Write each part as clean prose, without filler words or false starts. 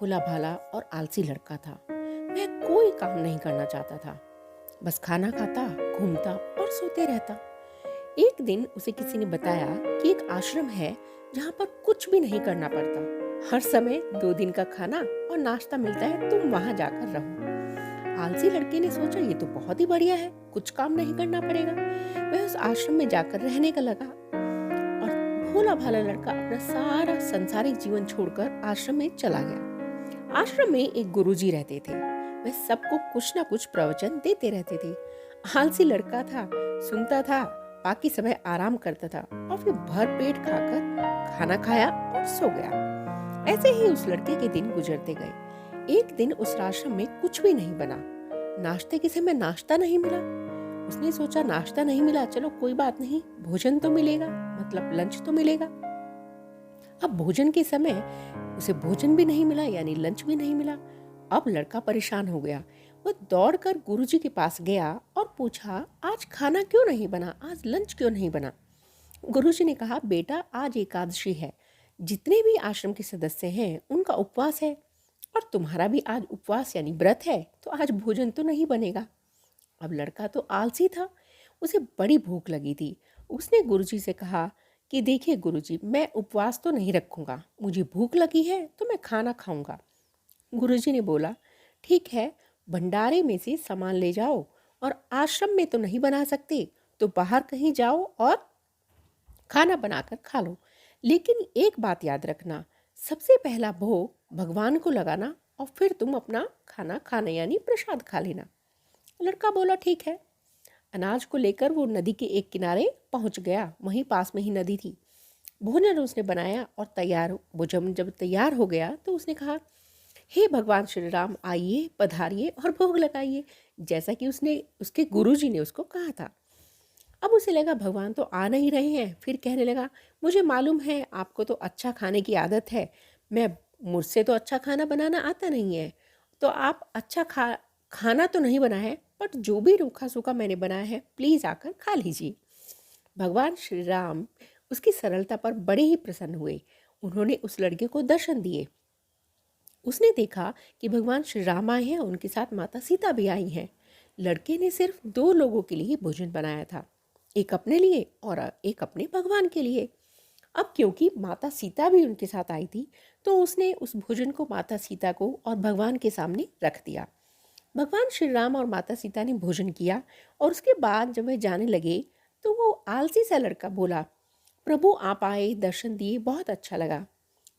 भोला भाला और आलसी लड़का था। वह कोई काम नहीं करना चाहता था, बस खाना खाता, घूमता और सोते रहता। एक दिन उसे किसी ने बताया कि एक आश्रम है जहाँ पर कुछ भी नहीं करना पड़ता। हर समय 2 दिन का खाना और नाश्ता मिलता है, तुम वहां जाकर रहो। आलसी लड़के ने सोचा ये तो बहुत ही बढ़िया है, कुछ काम नहीं करना पड़ेगा। वह उस आश्रम में जाकर रहने का लगा और भोला भाला लड़का अपना सारा संसारिक जीवन छोड़कर आश्रम में चला गया। आश्रम में एक गुरुजी रहते थे। वे सबको कुछ ना कुछ प्रवचन देते रहते थे। आलसी लड़का था, सुनता था, बाकी समय आराम करता था और फिर भर पेट खाकर खाना खाया और सो गया। ऐसे ही उस लड़के के दिन गुजरते गए। एक दिन उस आश्रम में कुछ भी नहीं बना। नाश्ते के समय नाश्ता नहीं मिला। उसने सोचा नाश्ता नहीं मिला, चलो कोई बात नहीं, भोजन तो मिलेगा, मतलब लंच तो मिलेगा। अब भोजन के समय उसे भोजन भी नहीं मिला, यानी लंच भी नहीं मिला। अब लड़का परेशान हो गया। वह दौड़कर गुरुजी के पास गया और पूछा, आज खाना क्यों नहीं बना, आज लंच क्यों नहीं बना। गुरुजी ने कहा, बेटा आज एकादशी है, जितने भी आश्रम के सदस्य हैं उनका उपवास है और तुम्हारा भी आज उपवास यानी व्रत है, तो आज भोजन तो नहीं बनेगा। अब लड़का तो आलसी था, उसे बड़ी भूख लगी थी। उसने गुरुजी से कहा कि देखिए गुरुजी, मैं उपवास तो नहीं रखूंगा, मुझे भूख लगी है तो मैं खाना खाऊंगा। गुरुजी ने बोला, ठीक है, भंडारे में से सामान ले जाओ और आश्रम में तो नहीं बना सकते तो बाहर कहीं जाओ और खाना बनाकर खा लो, लेकिन एक बात याद रखना, सबसे पहला भोग भगवान को लगाना और फिर तुम अपना खाना खाना यानी प्रसाद खा लेना। लड़का बोला, ठीक है। अनाज को लेकर वो नदी के एक किनारे पहुंच गया। वहीं पास में ही नदी थी। भोजन उसने बनाया और भोजन जब तैयार हो गया तो उसने कहा, हे भगवान श्री राम, आइए, पधारिए और भोग लगाइए, जैसा कि उसने उसके गुरुजी ने उसको कहा था। अब उसे लगा भगवान तो आ नहीं रहे हैं, फिर कहने लगा, मुझे मालूम है आपको तो अच्छा खाने की आदत है, मैं मुझसे तो अच्छा खाना बनाना आता नहीं है, तो आप अच्छा खाना तो नहीं बना है, बट जो भी रूखा सूखा मैंने बनाया है प्लीज़ आकर खा लीजिए। भगवान श्री राम उसकी सरलता पर बड़े ही प्रसन्न हुए। उन्होंने उस लड़के को दर्शन दिए। उसने देखा कि भगवान श्री राम आए हैं, उनके साथ माता सीता भी आई हैं। लड़के ने सिर्फ 2 लोगों के लिए भोजन बनाया था, एक अपने लिए और एक अपने भगवान के लिए। अब क्योंकि माता सीता भी उनके साथ आई थी, तो उसने उस भोजन को माता सीता को और भगवान के सामने रख दिया। भगवान श्री राम और माता सीता ने भोजन किया और उसके बाद जब वे जाने लगे तो वो आलसी सा लड़का बोला, प्रभु आप आए, दर्शन दिए, बहुत अच्छा लगा,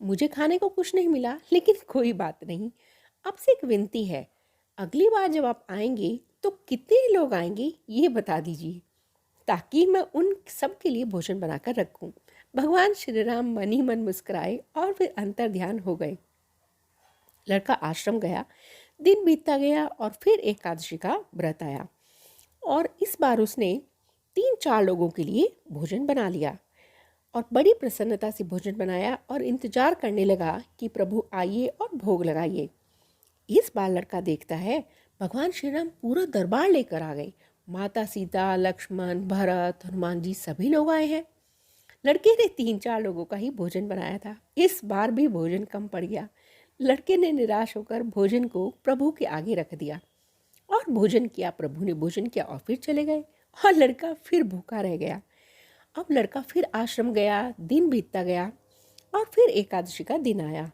मुझे खाने को कुछ नहीं मिला, लेकिन कोई बात नहीं। अब से एक विनती है, अगली बार जब आप आएंगे तो कितने लोग आएंगे ये बता दीजिए, ताकि मैं उन सब के लिए भोजन बनाकर रखूं। भगवान श्री राम मन ही मन मुस्कुराए और फिर अंतर ध्यान हो गए। लड़का आश्रम गया, दिन बीतता गया और फिर एकादशी का व्रत आया और इस बार उसने 3-4 लोगों के लिए भोजन बना लिया और बड़ी प्रसन्नता से भोजन बनाया और इंतजार करने लगा कि प्रभु आइए और भोग लगाइए। इस बार लड़का देखता है भगवान श्री राम पूरा दरबार लेकर आ गए। माता सीता, लक्ष्मण, भरत, हनुमान जी सभी लोग आए हैं। लड़के ने 3-4 लोगों का ही भोजन बनाया था। इस बार भी भोजन कम पड़ गया। लड़के ने निराश होकर भोजन को प्रभु के आगे रख दिया और भोजन किया। प्रभु ने भोजन किया और फिर चले गए और लड़का फिर भूखा रह गया। अब लड़का फिर आश्रम गया, दिन बीतता गया और फिर एकादशी का दिन आया।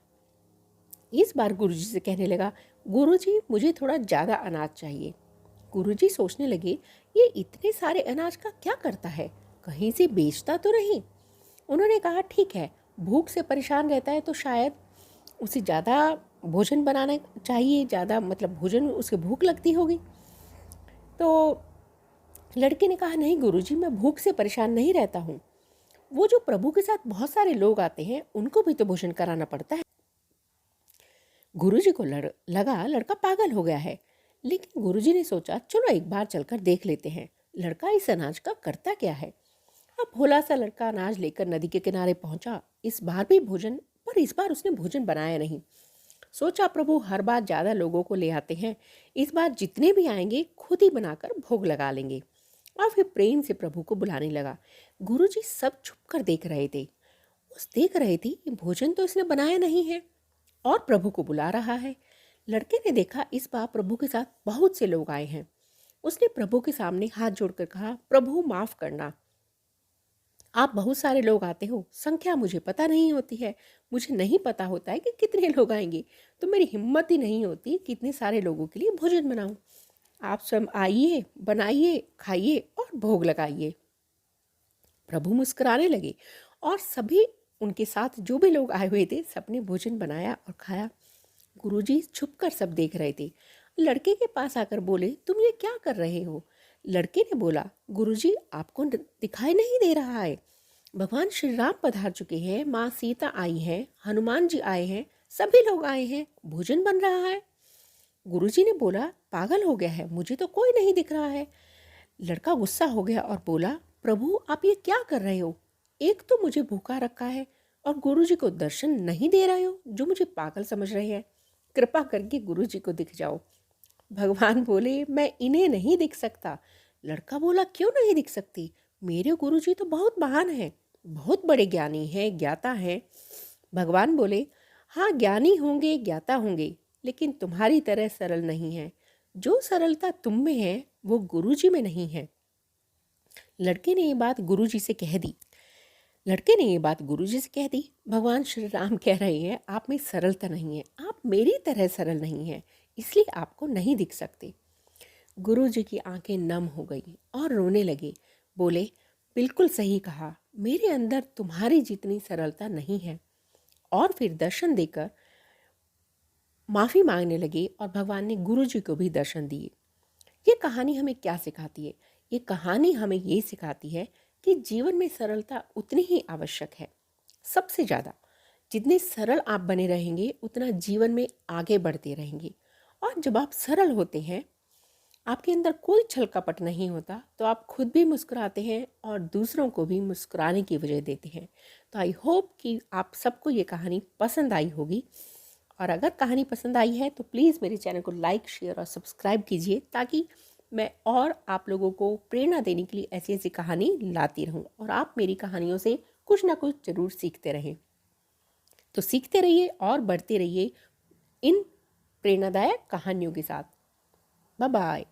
इस बार गुरुजी से कहने लगा, गुरुजी मुझे थोड़ा ज़्यादा अनाज चाहिए। गुरुजी सोचने लगे, ये इतने सारे अनाज का क्या करता है, कहीं से बेचता तो नहीं। उन्होंने कहा, ठीक है, भूख से परेशान रहता है तो शायद उसे ज़्यादा भोजन बनाना चाहिए, ज़्यादा मतलब भोजन उसे भूख लगती होगी। तो लड़के ने कहा, नहीं गुरुजी, मैं भूख से परेशान नहीं रहता हूँ, वो जो प्रभु के साथ बहुत सारे लोग आते हैं उनको भी तो भोजन कराना पड़ता है। गुरुजी को लगा लड़का पागल हो गया है, लेकिन गुरुजी ने सोचा चलो एक बार चलकर देख लेते हैं लड़का इस अनाज का करता क्या है। अब भोला सा लड़का अनाज लेकर नदी के किनारे पहुंचा। इस बार भी भोजन, पर इस बार उसने भोजन बनाया नहीं। सोचा प्रभु हर बार ज़्यादा लोगों को ले आते हैं, इस बार जितने भी आएंगे खुद ही बनाकर भोग लगा लेंगे। और फिर प्रेम से प्रभु को बुलाने लगा। गुरुजी सब छुप कर देख रहे थे। उस देख रहे थे कि भोजन तो इसने बनाया नहीं है और प्रभु को बुला रहा है। लड़के ने देखा इस बार प्रभु के साथ बहुत से लोग आए हैं। उसने प्रभु के सामने हाथ जोड़कर कहा, प्रभु माफ करना, आप बहुत सारे लोग आते हो, संख्या मुझे पता नहीं होती है, मुझे नहीं पता होता है कि कितने लोग आएंगे, तो मेरी हिम्मत ही नहीं होती कि इतने सारे लोगों के लिए भोजन बनाऊं। आप स्वयं आइए, बनाइए, खाइए और भोग लगाइए। प्रभु मुस्कुराने लगे और सभी उनके साथ जो भी लोग आए हुए थे सबने भोजन बनाया और खाया। गुरुजी छुपकर सब देख रहे थे। लड़के के पास आकर बोले, तुम ये क्या कर रहे हो? लड़के ने बोला, गुरुजी आपको दिखाई नहीं दे रहा है, भगवान श्री राम पधार चुके हैं, माँ सीता आई है, हनुमान जी आए हैं, सभी लोग आए हैं, भोजन बन रहा है। गुरुजी ने बोला, पागल हो गया है, मुझे तो कोई नहीं दिख रहा है। लड़का गुस्सा हो गया और बोला, प्रभु आप ये क्या कर रहे हो? एक तो मुझे भूखा रखा है और गुरुजी को दर्शन नहीं दे रहे हो, जो मुझे पागल समझ रहे हैं। कृपा करके गुरुजी को दिख जाओ। भगवान बोले, मैं इन्हें नहीं दिख सकता। लड़का बोला, क्यों नहीं दिख सकती? मेरे गुरुजी तो बहुत महान हैं, बहुत बड़े ज्ञानी हैं, ज्ञाता हैं। भगवान बोले, हाँ ज्ञानी होंगे, ज्ञाता होंगे, लेकिन तुम्हारी तरह सरल नहीं है। जो सरलता तुम में है वो गुरुजी में नहीं है। लड़के ने ये बात गुरुजी से कह दी। भगवान श्री राम कह रहे हैं, आप में सरलता नहीं है, आप मेरी तरह सरल नहीं है, इसलिए आपको नहीं दिख सकते। गुरुजी की आंखें नम हो गई और रोने लगे। बोले, बिल्कुल सही कहा, मेरे अंदर तुम्हारी जितनी सरलता नहीं है। और फिर दर्शन देकर माफ़ी मांगने लगे और भगवान ने गुरुजी को भी दर्शन दिए। ये कहानी हमें क्या सिखाती है? ये कहानी हमें ये सिखाती है कि जीवन में सरलता उतनी ही आवश्यक है, सबसे ज़्यादा। जितने सरल आप बने रहेंगे उतना जीवन में आगे बढ़ते रहेंगे। और जब आप सरल होते हैं, आपके अंदर कोई छल कपट नहीं होता, तो आप खुद भी मुस्कुराते हैं और दूसरों को भी मुस्कुराने की वजह देते हैं। तो आई होप कि आप सबको ये कहानी पसंद आई होगी। और अगर कहानी पसंद आई है तो प्लीज़ मेरे चैनल को लाइक, शेयर और सब्सक्राइब कीजिए, ताकि मैं और आप लोगों को प्रेरणा देने के लिए ऐसी ऐसी कहानी लाती रहूं और आप मेरी कहानियों से कुछ ना कुछ ज़रूर सीखते रहें। तो सीखते रहिए और बढ़ते रहिए इन प्रेरणादायक कहानियों के साथ। Bye bye.